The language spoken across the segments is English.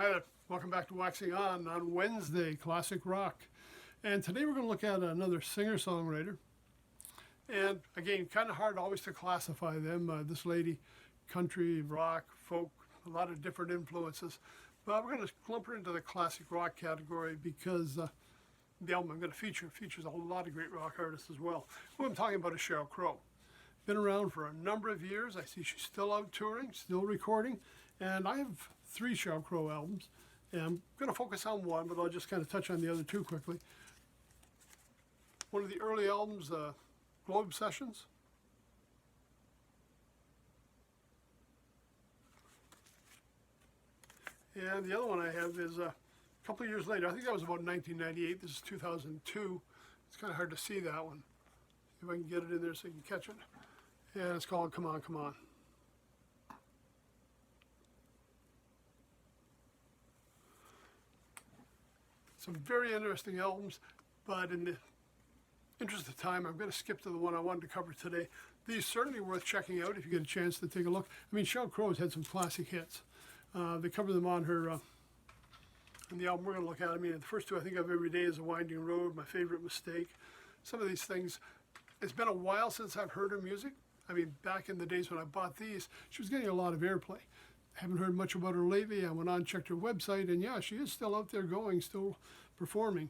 Hi there. Welcome back to Waxing on Wednesday, Classic Rock. And today we're going to look at another singer-songwriter. And again, kind of hard always to classify them. This lady, country, rock, folk, a lot of different influences. But we're going to clump her into the classic rock category because the album I'm going to features a lot of great rock artists as well. Who I'm talking about is Sheryl Crow. Been around for a number of years. I see she's still out touring, still recording. And I have 3 Sheryl Crow albums. And I'm going to focus on one, but I'll just kind of touch on the other 2 quickly. One of the early albums, Globe Sessions. And the other one I have is a couple of years later. I think that was about 1998. This is 2002. It's kind of hard to see that one. See if I can get it in there so you can catch it. And it's called Come On, Come On. Some very interesting albums, but in the interest of time, I'm going to skip to the one I wanted to cover today. These certainly worth checking out if you get a chance to take a look. I mean, Sheryl Crow has had some classic hits. They cover them on her, on the album we're going to look at. I mean, the first 2 I think of Every Day is a Winding Road, My Favorite Mistake. Some of these things, it's been a while since I've heard her music. I mean, back in the days when I bought these, she was getting a lot of airplay. Haven't heard much about her lately. I went on and checked her website, and yeah, she is still out there going, still performing.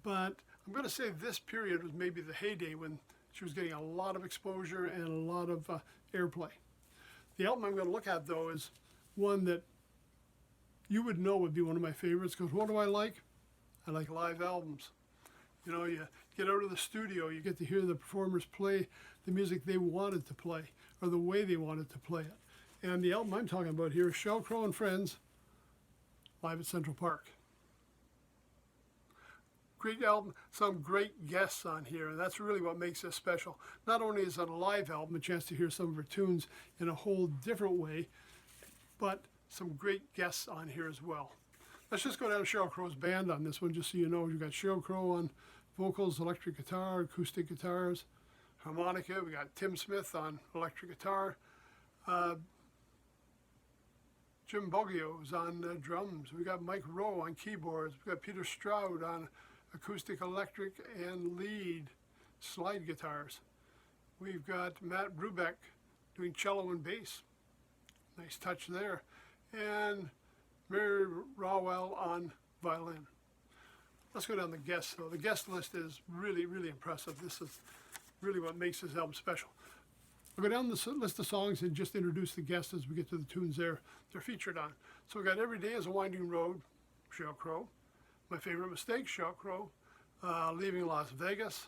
But I'm going to say this period was maybe the heyday when she was getting a lot of exposure and a lot of airplay. The album I'm going to look at, though, is one that you would know would be one of my favorites, because what do I like? I like live albums. You know, you get out of the studio, you get to hear the performers play the music they wanted to play, or the way they wanted to play it. And the album I'm talking about here is Sheryl Crow and Friends, live at Central Park. Great album, some great guests on here, and that's really what makes this special. Not only is it a live album, a chance to hear some of her tunes in a whole different way, but some great guests on here as well. Let's just go down to Sheryl Crow's band on this one, just so you know. You've got Sheryl Crow on vocals, electric guitar, acoustic guitars, harmonica. We got Tim Smith on electric guitar. Jim Boggio is on drums. We got Mike Rowe on keyboards. We got Peter Stroud on acoustic, electric, and lead slide guitars. We've got Matt Brubeck doing cello and bass. Nice touch there. And Mary Rawell on violin. Let's go down the guests, though. The guest list is really, really impressive. This is really what makes this album special. I'll go down the list of songs and just introduce the guests as we get to the tunes they're featured on. So we got Every Day is a Winding Road, Sheryl Crow. My Favorite Mistake, Sheryl Crow. Leaving Las Vegas.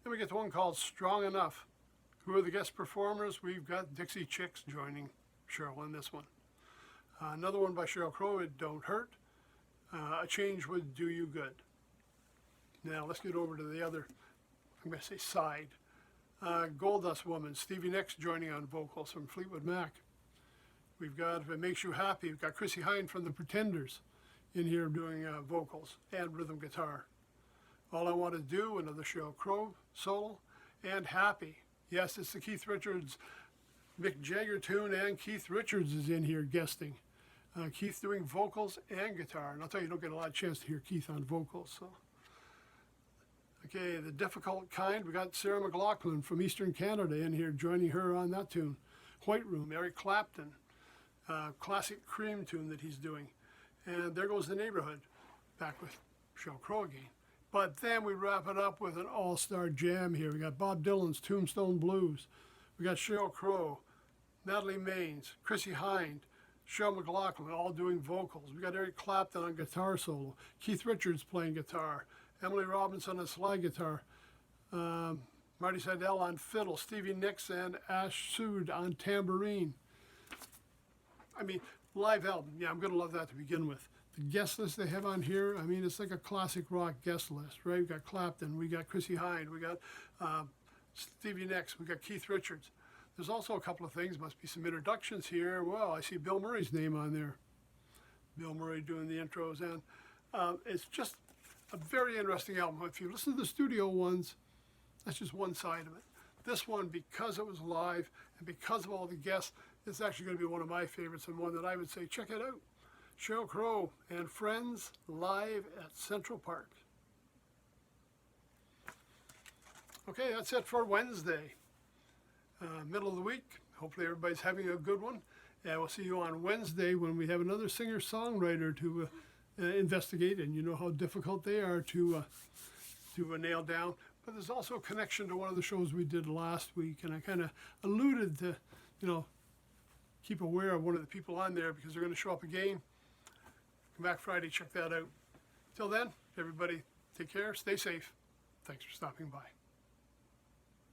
Then we get to one called Strong Enough. Who are the guest performers? We've got Dixie Chicks joining Sheryl in this one. Another one by Sheryl Crow, It Don't Hurt. A Change Would Do You Good. Now let's get over to the other, I'm going to say side. Gold Dust Woman, Stevie Nicks joining on vocals from Fleetwood Mac. We've got If It Makes You Happy. We've got Chrissie Hynde from The Pretenders in here doing vocals and rhythm guitar. All I Want to Do, another Sheryl Crow solo. And Happy. Yes, it's the Keith Richards, Mick Jagger tune, and Keith Richards is in here guesting. Keith doing vocals and guitar. And I'll tell you, you don't get a lot of chance to hear Keith on vocals. So. Okay, The Difficult Kind, we got Sarah McLachlan from Eastern Canada in here joining her on that tune. White Room, Eric Clapton, classic Cream tune that he's doing. And There Goes the Neighborhood, back with Sheryl Crow again. But then we wrap it up with an all-star jam here. We got Bob Dylan's Tombstone Blues. We got Sheryl Crow, Natalie Maines, Chrissie Hynde, Cheryl McLachlan all doing vocals. We got Eric Clapton on guitar solo. Keith Richards playing guitar. Emily Robinson on slide guitar, Marty Seidel on fiddle, Stevie Nicks and Ash Sood on tambourine. I mean, live album, yeah, I'm going to love that to begin with. The guest list they have on here, I mean, it's like a classic rock guest list, right? We got Clapton, we got Chrissie Hynde, we got Stevie Nicks, we got Keith Richards. There's also a couple of things, must be some introductions here. Well, I see Bill Murray's name on there. Bill Murray doing the intros, and it's just a very interesting album. If you listen to the studio ones, that's just one side of it. This one, because it was live and because of all the guests, it's actually going to be one of my favorites and one that I would say check it out. Sheryl Crow and Friends live at Central Park. Okay, that's it for Wednesday. Middle of the week. Hopefully everybody's having a good one. And we'll see you on Wednesday when we have another singer-songwriter to investigate, and you know how difficult they are to nail down. But there's also a connection to one of the shows we did last week, and I kind of alluded to, keep aware of one of the people on there because they're going to show up again. Come back Friday, check that out. Till then, everybody, take care, stay safe. Thanks for stopping by.